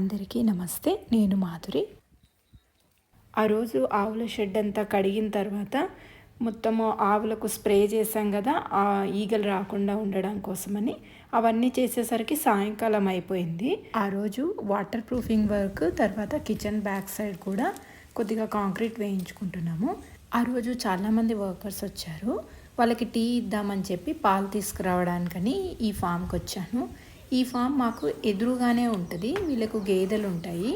అందరికీ నమస్తే. నేను మాధురి. ఆ రోజు ఆవుల షెడ్ అంతా కడిగిన తర్వాత మొత్తము ఆవులకు స్ప్రే చేసాం కదా, ఆ ఈగలు రాకుండా ఉండడం కోసమని. అవన్నీ చేసేసరికి సాయంకాలం అయిపోయింది. ఆ రోజు వాటర్ ప్రూఫింగ్ వర్క్, తర్వాత కిచెన్ బ్యాక్ సైడ్ కూడా కొద్దిగా కాంక్రీట్ వేయించుకుంటున్నాము. ఆ రోజు చాలామంది వర్కర్స్ వచ్చారు. వాళ్ళకి టీ ఇద్దామని చెప్పి పాలు తీసుకురావడానికని ఈ ఫామ్కి వచ్చాను. ఈ ఫామ్ మాకు ఎదురుగానే ఉంటుంది. వీళ్ళకు గేదెలు ఉంటాయి,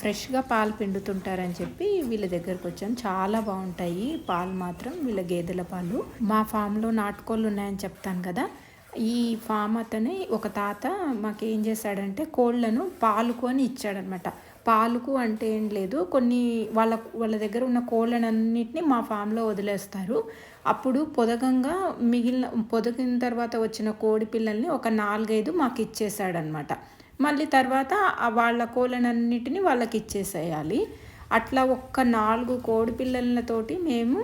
ఫ్రెష్గా పాలు పిండుతుంటారని చెప్పి వీళ్ళ దగ్గరకు వచ్చాను. చాలా బాగుంటాయి పాలు మాత్రం, వీళ్ళ గేదెల పాలు. మా ఫామ్లో నాటుకోళ్ళు ఉన్నాయని చెప్తాను కదా, ఈ ఫామ్ అతని ఒక తాత మాకేం చేశాడంటే కోళ్ళను పాలుకొని ఇచ్చాడనమాట. పాలుకు అంటే ఏం లేదు, కొన్ని వాళ్ళ దగ్గర ఉన్న కోళ్ళనన్నిటిని మా ఫామ్లో వదిలేస్తారు. అప్పుడు పొదగిన తర్వాత వచ్చిన కోడి పిల్లల్ని ఒక 4-5 మాకు ఇచ్చేసాడనమాట. మళ్ళీ తర్వాత వాళ్ళ కోళ్ళనన్నిటిని వాళ్ళకి ఇచ్చేసేయాలి. అట్లా ఒక్క 4 కోడి పిల్లలతోటి మేము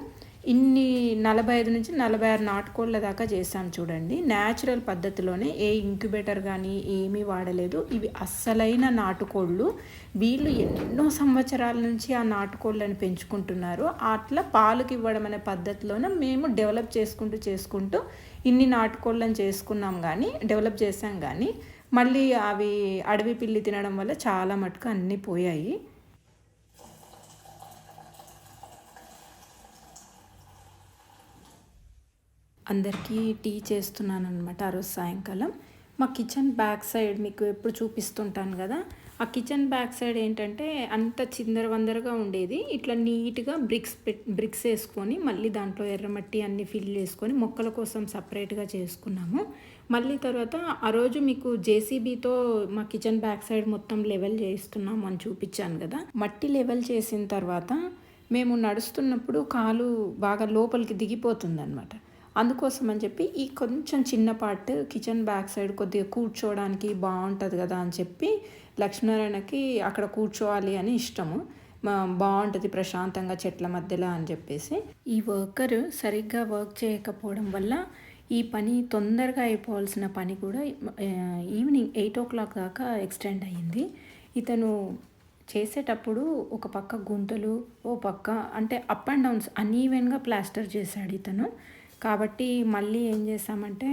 ఇన్ని 45 నుంచి 46 నాటుకోళ్ళ దాకా చేసాం చూడండి. న్యాచురల్ పద్ధతిలోనే, ఏ ఇంక్యుబేటర్ కానీ ఏమీ వాడలేదు. ఇవి అస్సలైన నాటుకోళ్ళు. వీళ్ళు ఎన్నో సంవత్సరాల నుంచి ఆ నాటుకోళ్ళని పెంచుకుంటున్నారు. అట్లా పాలుకి ఇవ్వడం అనే పద్ధతిలోనే మేము డెవలప్ చేసుకుంటూ ఇన్ని నాటుకోళ్ళని డెవలప్ చేసాం. కానీ మళ్ళీ అవి అడవి పిల్లి తినడం వల్ల చాలా మటుకు అన్నీ పోయాయి. అందరికీ టీ చేస్తున్నాను అనమాట ఆ రోజు సాయంకాలం. మా కిచెన్ బ్యాక్ సైడ్ మీకు ఎప్పుడు చూపిస్తుంటాను కదా, ఆ కిచెన్ బ్యాక్ సైడ్ ఏంటంటే అంత చిందరవందరగా ఉండేది. ఇట్లా నీట్గా బ్రిక్స్ వేసుకొని మళ్ళీ దాంట్లో ఎర్రమట్టి అన్నీ ఫిల్ చేసుకొని మొక్కల కోసం సపరేట్గా చేసుకున్నాము. మళ్ళీ తర్వాత ఆ రోజు మీకు జేసీబీతో మా కిచెన్ బ్యాక్ సైడ్ మొత్తం లెవెల్ చేస్తున్నాము అని చూపించాను కదా. మట్టి లెవెల్ చేసిన తర్వాత మేము నడుస్తున్నప్పుడు కాలు బాగా లోపలికి దిగిపోతుంది అనమాట. అందుకోసం అని చెప్పి ఈ కొంచెం చిన్న పార్ట్ కిచెన్ బ్యాక్ సైడ్ కొద్దిగా కూర్చోవడానికి బాగుంటుంది కదా అని చెప్పి లక్ష్మీనారాయణకి అక్కడ కూర్చోవాలి అని ఇష్టము. బాగుంటుంది ప్రశాంతంగా చెట్ల మధ్యలో అని చెప్పేసి. ఈ వర్కర్ సరిగ్గా వర్క్ చేయకపోవడం వల్ల ఈ పని తొందరగా అయిపోవాల్సిన పని కూడా ఈవినింగ్ 8 o'clock దాకా ఎక్స్టెండ్ అయ్యింది. ఇతను చేసేటప్పుడు ఒక పక్క గుంతలు, ఓ పక్క అంటే అప్ అండ్ డౌన్స్ అన్ఈవెన్గా ప్లాస్టర్ చేశాడు ఇతను. కాబట్టి మళ్ళీ ఏం చేసామంటే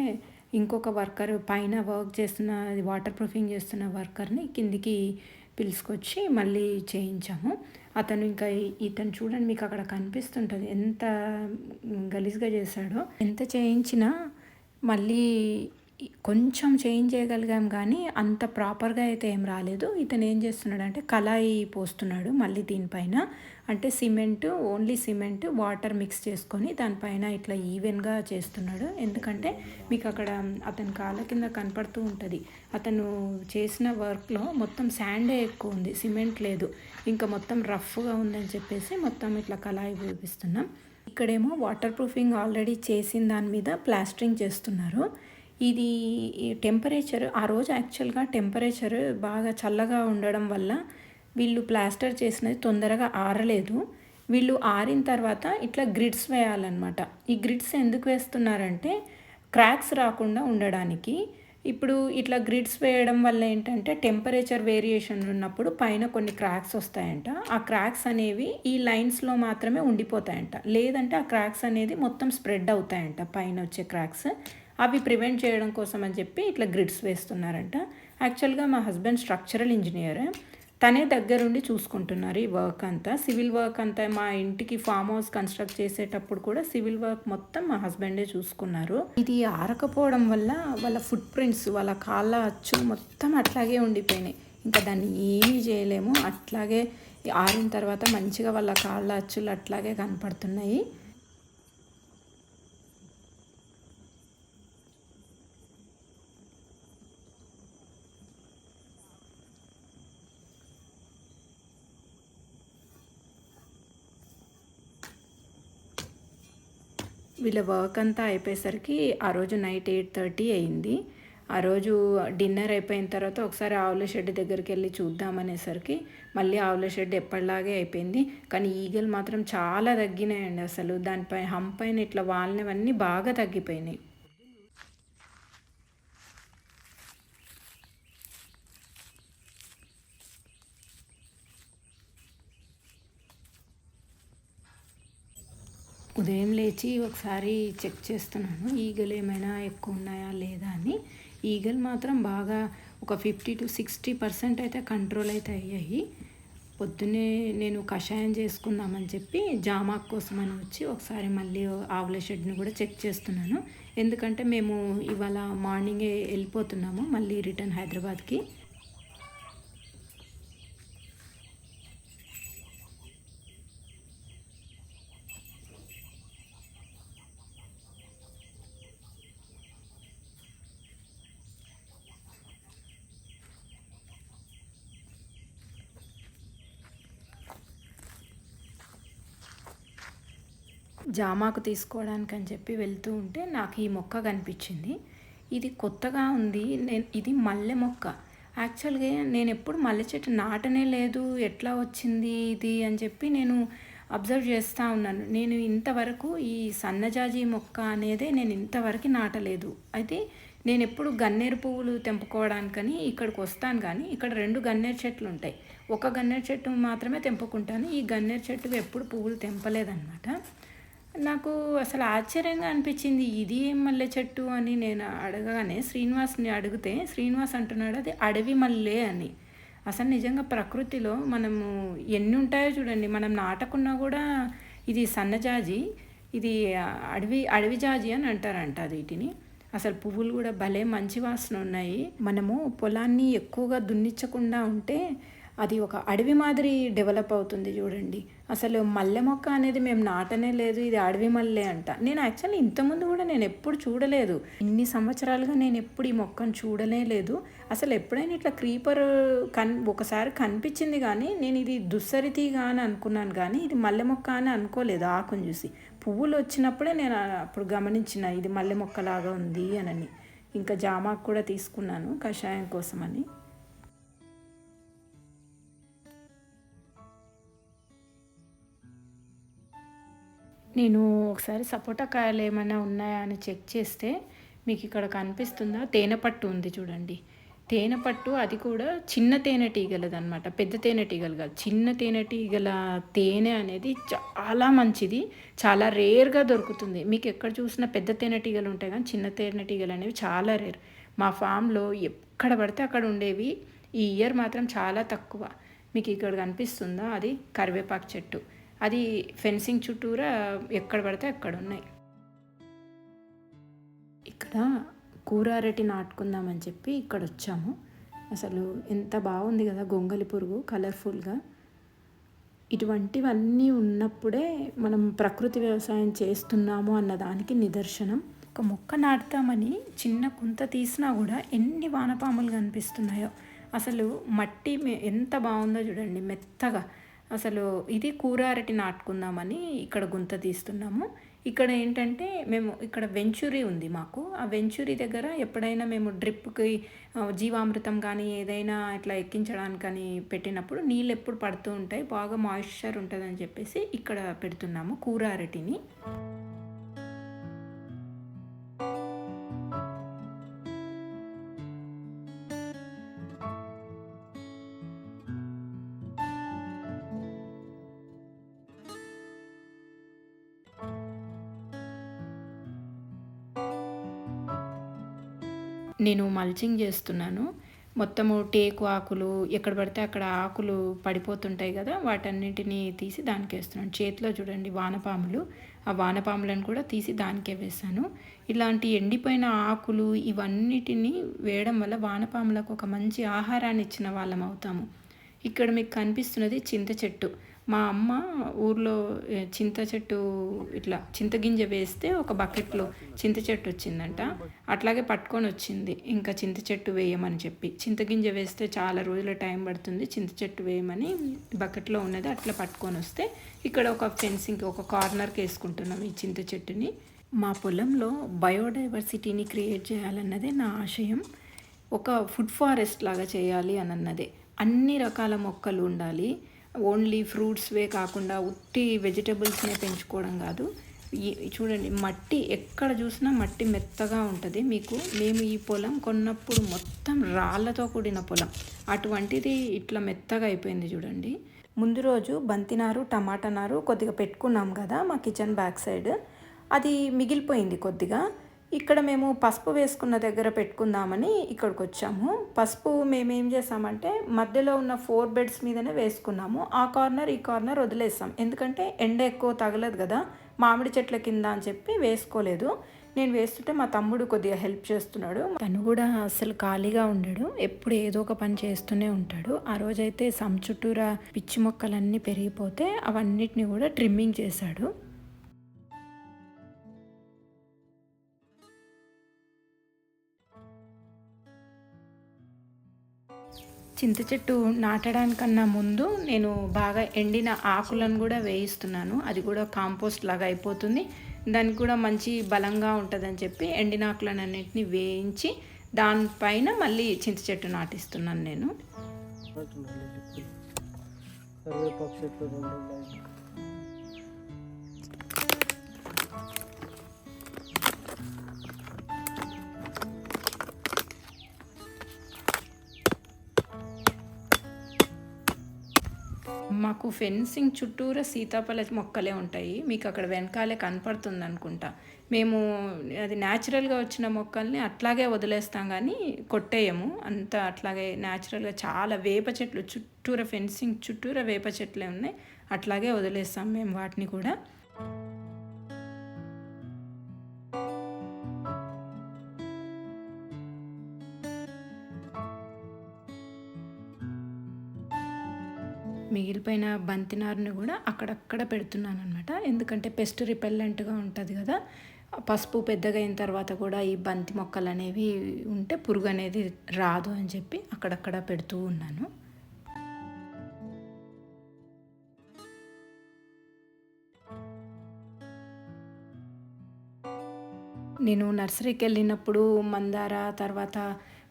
ఇంకొక వర్కర్ పైన వర్క్ చేస్తున్న వాటర్ ప్రూఫింగ్ చేస్తున్న వర్కర్ని కిందికి పిలుచుకొచ్చి మళ్ళీ చేయించాము. ఇతను చూడండి, మీకు అక్కడ కనిపిస్తుంటుంది ఎంత గలీజ్గా చేశాడో. ఎంత చేయించినా మళ్ళీ కొంచెం చేంజ్ చేయగలిగాం కానీ అంత ప్రాపర్గా అయితే ఏం రాలేదు. ఇతను ఏం చేస్తున్నాడు అంటే కళాయి పోస్తున్నాడు మళ్ళీ దీనిపైన. అంటే ఓన్లీ సిమెంట్ వాటర్ మిక్స్ చేసుకొని దానిపైన ఇట్లా ఈవెన్గా చేస్తున్నాడు. ఎందుకంటే మీకు అక్కడ అతని కాళ్ళ కింద కనపడుతూ ఉంటుంది. అతను చేసిన వర్క్లో మొత్తం శాండే ఎక్కువ ఉంది, సిమెంట్ లేదు, ఇంకా మొత్తం రఫ్గా ఉందని చెప్పేసి మొత్తం ఇట్లా కళాయి పోపిస్తున్నాం. ఇక్కడేమో వాటర్ ప్రూఫింగ్ ఆల్రెడీ చేసిన దాని మీద ప్లాస్టరింగ్ చేస్తున్నారు. ఇది టెంపరేచర్ ఆ రోజు యాక్చువల్గా టెంపరేచర్ బాగా చల్లగా ఉండడం వల్ల వీళ్ళు ప్లాస్టర్ చేసినది తొందరగా ఆరలేదు. వీళ్ళు ఆరిన తర్వాత ఇట్లా గ్రిడ్స్ వేయాలన్నమాట. ఈ గ్రిడ్స్ ఎందుకు వేస్తున్నారంటే క్రాక్స్ రాకుండా ఉండడానికి. ఇప్పుడు ఇట్లా గ్రిడ్స్ వేయడం వల్ల ఏంటంటే టెంపరేచర్ వేరియేషన్ ఉన్నప్పుడు పైన కొన్ని క్రాక్స్ వస్తాయంట. ఆ క్రాక్స్ అనేవి ఈ లైన్స్లో మాత్రమే ఉండిపోతాయంట, లేదంటే ఆ క్రాక్స్ అనేది మొత్తం స్ప్రెడ్ అవుతాయంట పైన వచ్చే క్రాక్స్. అవి ప్రివెంట్ చేయడం కోసం అని చెప్పి ఇట్లా గ్రిడ్స్ వేస్తున్నారంట. యాక్చువల్గా మా హస్బెండ్ స్ట్రక్చరల్ ఇంజనీర్, తనే దగ్గరుండి చూసుకుంటున్నారు ఈ వర్క్ అంతా. సివిల్ వర్క్ అంతా మా ఇంటికి ఫామ్ హౌస్ కన్స్ట్రక్ట్ చేసేటప్పుడు కూడా సివిల్ వర్క్ మొత్తం మా హస్బెండే చూసుకున్నారు. ఇది ఆరకపోవడం వల్ల వాళ్ళ ఫుట్ ప్రింట్స్, వాళ్ళ కాళ్ళ అచ్చు మొత్తం అట్లాగే ఉండిపోయినాయి. ఇంకా దాన్ని ఏమీ చేయలేము. అట్లాగే ఆరిన తర్వాత మంచిగా వాళ్ళ కాళ్ళ అచ్చులు అట్లాగే కనపడుతున్నాయి. వీళ్ళ వర్క్ అంతా అయిపోయేసరికి ఆ రోజు నైట్ 8:30 అయింది. ఆ రోజు డిన్నర్ అయిపోయిన తర్వాత ఒకసారి ఆవుల షెడ్ దగ్గరికి వెళ్ళి చూద్దామనేసరికి మళ్ళీ ఆవుల షెడ్ ఎప్పటిలాగే అయిపోయింది. కానీ ఈగలు మాత్రం చాలా తగ్గినాయండి. అసలు దానిపై పైన ఇట్లా వాలినవన్నీ బాగా తగ్గిపోయినాయి. ఉదయం లేచి ఒకసారి చెక్ చేస్తున్నాను ఈగలు ఏమైనా ఎక్కువ ఉన్నాయా లేదా అని. ఈగలు మాత్రం బాగా ఒక 50-60% అయితే కంట్రోల్ అయితే అయ్యాయి. పొద్దున్నే నేను కషాయం చేసుకుందామని చెప్పి జామాకు కోసం అని వచ్చి ఒకసారి మళ్ళీ ఆవుల షెడ్ని కూడా చెక్ చేస్తున్నాను. ఎందుకంటే మేము ఇవాళ మార్నింగే వెళ్ళిపోతున్నాము మళ్ళీ రిటర్న్ హైదరాబాద్కి. జామాకు తీసుకోవడానికి అని చెప్పి వెళ్తూ ఉంటే నాకు ఈ మొక్క కనిపించింది. ఇది కొత్తగా ఉంది. ఇది మల్లె మొక్క. యాక్చువల్గా నేను ఎప్పుడు మల్లె చెట్టు నాటనే లేదు, ఎట్లా వచ్చింది ఇది అని చెప్పి నేను అబ్జర్వ్ చేస్తూ ఉన్నాను. నేను ఇంతవరకు ఈ సన్నజాజి మొక్క అనేదే నేను ఇంతవరకు నాటలేదు. అయితే నేను ఎప్పుడు గన్నేరు పువ్వులు తెంపుకోవడానికని ఇక్కడికి వస్తాను, కానీ ఇక్కడ 2 గన్నేరు చెట్లు ఉంటాయి. ఒక గన్నేరు చెట్టు మాత్రమే తెంపుకుంటాను. ఈ గన్నేరు చెట్టుకు ఎప్పుడు పువ్వులు తెంపలేదన్నమాట. నాకు అసలు ఆశ్చర్యంగా అనిపించింది. ఇది ఏం మల్లె చెట్టు అని నేను అడగగానే శ్రీనివాస్ని అడిగితే శ్రీనివాస్ అంటున్నాడు అది అడవి మల్లె అని. అసలు నిజంగా ప్రకృతిలో మనము ఎన్ని ఉంటాయో చూడండి. మనం నాటకున్నా కూడా ఇది సన్నజాజి, ఇది అడవి జాజి అని అంటారంట వీటిని. అసలు పువ్వులు కూడా భలే మంచి వాసన ఉన్నాయి. మనము పొలాన్ని ఎక్కువగా దున్నించకుండా ఉంటే అది ఒక అడవి మాదిరి డెవలప్ అవుతుంది చూడండి. అసలు మల్లె మొక్క అనేది మేము నాటనే లేదు, ఇది అడవి మల్లె అంట. నేను యాక్చువల్లీ ఇంతకుముందు కూడా నేను ఎప్పుడు చూడలేదు. ఇన్ని సంవత్సరాలుగా నేను ఎప్పుడు ఈ మొక్కను చూడనే లేదు. అసలు ఎప్పుడైనా ఇట్లా క్రీపర్ ఒకసారి కనిపించింది, కానీ నేను ఇది దుస్సరితీగా అని అనుకున్నాను, కానీ ఇది మల్లె మొక్క అని అనుకోలేదు. ఆకుని చూసి పువ్వులు వచ్చినప్పుడే నేను అప్పుడు గమనించిన ఇది మల్లె మొక్కలాగా ఉంది అని. ఇంకా జామాకు కూడా తీసుకున్నాను కషాయం కోసమని. నేను ఒకసారి సపోటా కాయలు ఏమైనా ఉన్నాయా అని చెక్ చేస్తే మీకు ఇక్కడ కనిపిస్తుందా, తేనెపట్టు ఉంది చూడండి. తేనెపట్టు అది కూడా చిన్న తేనెటీగలది అనమాట, పెద్ద తేనెటీగలు కాదు. చిన్న తేనెటీగల తేనె అనేది చాలా మంచిది, చాలా రేర్గా దొరుకుతుంది. మీకు ఎక్కడ చూసినా పెద్ద తేనెటీగలు ఉంటాయి, కానీ చిన్న తేనెటీగలు అనేవి చాలా రేర్. మా ఫామ్లో ఎక్కడ పడితే అక్కడ ఉండేవి. ఈ ఇయర్ మాత్రం చాలా తక్కువ. మీకు ఇక్కడ కనిపిస్తుందా, అది కరివేపాకు చెట్టు. అది ఫెన్సింగ్ చుట్టూరా ఎక్కడ పడితే అక్కడ ఉన్నాయి. ఇక్కడ కూర అరటి నాటుకుందామని చెప్పి ఇక్కడ వచ్చాము. అసలు ఎంత బాగుంది కదా గొంగలి పురుగు కలర్ఫుల్గా. ఇటువంటివన్నీ ఉన్నప్పుడే మనం ప్రకృతి వ్యవసాయం చేస్తున్నాము అన్నదానికి నిదర్శనం. ఒక మొక్క నాటుతామని చిన్న కుంత తీసినా కూడా ఎన్ని వానపాములు కనిపిస్తున్నాయో. అసలు మట్టి ఎంత బాగుందో చూడండి, మెత్తగా. అసలు ఇది కూర అరటి నాటుకుందామని ఇక్కడ గుంత తీస్తున్నాము. ఇక్కడ ఏంటంటే మేము ఇక్కడ వెంచురీ ఉంది మాకు. ఆ వెంచురీ దగ్గర ఎప్పుడైనా మేము డ్రిప్కి జీవామృతం కానీ ఏదైనా ఇట్లా ఎక్కించడానికని పెట్టినప్పుడు నీళ్ళు ఎప్పుడు పడుతూ ఉంటాయి, బాగా మాయిశ్చర్ ఉంటుందని చెప్పేసి ఇక్కడ పెడుతున్నాము కూర అరటిని. నేను మల్చింగ్ చేస్తున్నాను. మొత్తము టేకు ఆకులు ఎక్కడ పడితే అక్కడ ఆకులు పడిపోతుంటాయి కదా, వాటన్నిటిని తీసి దానికి వేస్తున్నాను. చేతిలో చూడండి వానపాములు, ఆ వానపాములను కూడా తీసి దానికే వేసాను. ఇలాంటి ఎండిపోయిన ఆకులు ఇవన్నిటిని వేయడం వల్ల వానపాములకు ఒక మంచి ఆహారాన్ని ఇచ్చిన వాళ్ళం అవుతాము. ఇక్కడ మీకు కనిపిస్తున్నది చింత చెట్టు. మా అమ్మ ఊర్లో చింత చెట్టు ఇట్లా చింతగింజ వేస్తే ఒక బకెట్లో చింత చెట్టు వచ్చిందంట. అట్లాగే పట్టుకొని వచ్చింది ఇంకా చింత చెట్టు వేయమని చెప్పి. చింతగింజ వేస్తే చాలా రోజుల టైం పడుతుంది, చింత చెట్టు వేయమని బకెట్లో ఉన్నది అట్లా పట్టుకొని వస్తే ఇక్కడ ఒక ఫెన్సింగ్ ఒక కార్నర్కి వేసుకుంటున్నాం ఈ చింత చెట్టుని. మా పొలంలో బయోడైవర్సిటీని క్రియేట్ చేయాలన్నదే నా ఆశయం. ఒక ఫుడ్ ఫారెస్ట్ లాగా చేయాలి అన్నదే. అన్ని రకాల మొక్కలు ఉండాలి, ఓన్లీ ఫ్రూట్స్వే కాకుండా ఉట్టి వెజిటబుల్స్నే పెంచుకోవడం కాదు. చూడండి మట్టి ఎక్కడ చూసినా మట్టి మెత్తగా ఉంటుంది. మేము ఈ పొలం కొన్నప్పుడు మొత్తం రాళ్ళతో కూడిన పొలం, అటువంటిది ఇట్లా మెత్తగా అయిపోయింది చూడండి. ముందు రోజు బంతినారు టమాటా నారు కొద్దిగా పెట్టుకున్నాం కదా మా కిచెన్ బ్యాక్ సైడ్, అది మిగిలిపోయింది కొద్దిగా. ఇక్కడ మేము పసుపు వేసుకున్న దగ్గర పెట్టుకుందామని ఇక్కడికి వచ్చాము. పసుపు మేమేం చేసామంటే మధ్యలో ఉన్న 4 బెడ్స్ మీదనే వేసుకున్నాము. ఆ కార్నర్ ఈ కార్నర్ వదిలేసాం, ఎందుకంటే ఎండ ఎక్కువ తగలదు కదా మామిడి చెట్ల కింద అని చెప్పి వేసుకోలేదు. నేను వేస్తుంటే మా తమ్ముడు కొద్దిగా హెల్ప్ చేస్తున్నాడు. తను కూడా అసలు ఖాళీగా ఉండడు, ఎప్పుడు ఏదో ఒక పని చేస్తూనే ఉంటాడు. ఆ రోజైతే చుట్టూరా పిచ్చి మొక్కలన్నీ పెరిగిపోతే అవన్నిటిని కూడా ట్రిమ్మింగ్ చేశాడు. చింత చెట్టు నాటడానికన్నా ముందు నేను బాగా ఎండిన ఆకులను కూడా వేయిస్తున్నాను. అది కూడా కాంపోస్ట్ లాగా అయిపోతుంది, దానికి కూడా మంచి బలంగా ఉంటుందని చెప్పి ఎండిన ఆకులను అన్నింటినీ వేయించి దానిపైన మళ్ళీ చింత చెట్టు నాటిస్తున్నాను నేను. మాకు ఫెన్సింగ్ చుట్టూరా సీతాఫల మొక్కలే ఉంటాయి, మీకు అక్కడ వెనకాలే కనపడుతుంది అనుకుంటా. మేము అది న్యాచురల్గా వచ్చిన మొక్కల్ని అట్లాగే వదిలేస్తాం కానీ కొట్టేయము, అంతా అట్లాగే న్యాచురల్గా. చాలా వేప చెట్లు చుట్టూరా, ఫెన్సింగ్ చుట్టూరా వేప చెట్లే ఉన్నాయి, అట్లాగే వదిలేస్తాం మేము వాటిని కూడా. మిగిలిపోయిన బంతినారుని కూడా అక్కడక్కడ పెడుతున్నాను అనమాట, ఎందుకంటే పెస్ట్ రిపెల్లెంట్గా ఉంటుంది కదా. పసుపు పెద్దగా అయిన తర్వాత కూడా ఈ బంతి మొక్కలు అనేవి ఉంటే పురుగు అనేది రాదు అని చెప్పి అక్కడక్కడ పెడుతూ ఉన్నాను. నేను నర్సరీకి వెళ్ళినప్పుడు మందార, తర్వాత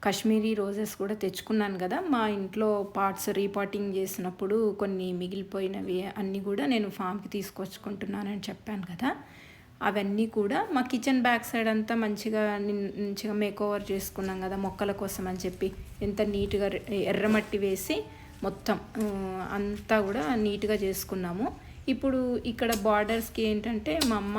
కాశ్మీరీ రోజెస్ కూడా తెచ్చుకున్నాను కదా. మా ఇంట్లో పార్ట్స్ రీపాటింగ్ చేసినప్పుడు కొన్ని మిగిలిపోయినవి అన్నీ కూడా నేను ఫామ్కి తీసుకొచ్చుకుంటున్నానని చెప్పాను కదా. అవన్నీ కూడా మా కిచెన్ బ్యాక్ సైడ్ అంతా మంచిగా మేకోవర్ చేసుకున్నాం కదా మొక్కల కోసం అని చెప్పి. ఎంత నీట్గా ఎర్రమట్టి వేసి మొత్తం అంతా కూడా నీట్గా చేసుకున్నాము. ఇప్పుడు ఇక్కడ బార్డర్స్కి ఏంటంటే మా అమ్మ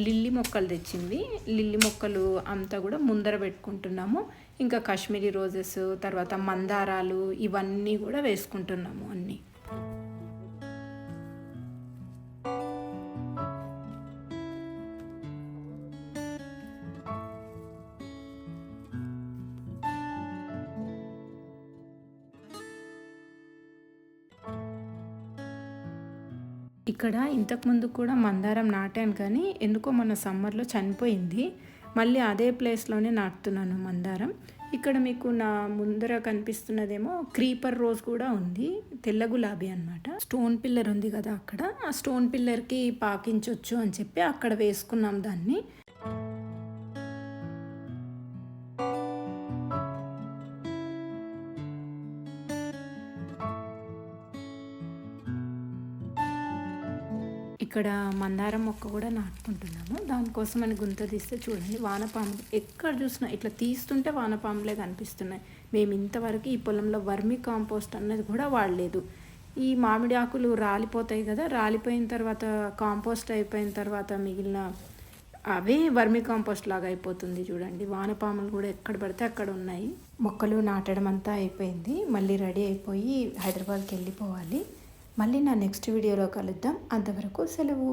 లిల్లీ మొక్కలు తెచ్చింది, లిల్లీ మొక్కలు అంతా కూడా ముందర పెట్టుకుంటున్నాము. ఇంకా కాశ్మీరీ రోజెస్, తర్వాత మందారాలు, ఇవన్నీ కూడా వేసుకుంటున్నాము అన్నీ. ఇక్కడ ఇంతకుముందు కూడా మందారం నాటాను కానీ ఎందుకో మన సమ్మర్లో చనిపోయింది. మళ్ళీ అదే ప్లేస్లోనే నాటుతున్నాను మందారం. ఇక్కడ మీకు నా ముందర కనిపిస్తున్నదేమో క్రీపర్ రోజ్ కూడా ఉంది, తెల్ల గులాబీ అనమాట. స్టోన్ పిల్లర్ ఉంది కదా అక్కడ, ఆ స్టోన్ పిల్లర్కి పాకించవచ్చు అని చెప్పి అక్కడ వేసుకున్నాం దాన్ని. ఇక్కడ మందారం మొక్క కూడా నాటుకుంటున్నాము. దానికోసం అని గుంత తీస్తే చూడండి వానపాములు ఎక్కడ చూసినా ఇట్లా తీస్తుంటే వానపాములే కనిపిస్తున్నాయి. మేము ఇంతవరకు ఈ పొలంలో వర్మీ కాంపోస్ట్ అన్నది కూడా వాడలేదు. ఈ మామిడి ఆకులు రాలిపోతాయి కదా, రాలిపోయిన తర్వాత కాంపోస్ట్ అయిపోయిన తర్వాత మిగిలిన అవే వర్మీ కాంపోస్ట్ లాగా అయిపోతుంది. చూడండి వానపాములు కూడా ఎక్కడ పడితే అక్కడ ఉన్నాయి. మొక్కలు నాటడం అంతా అయిపోయింది, మళ్ళీ రెడీ అయిపోయి హైదరాబాద్కి వెళ్ళిపోవాలి. మళ్ళీ నా నెక్స్ట్ వీడియోలో కలుద్దాం, అంతవరకు సెలవు.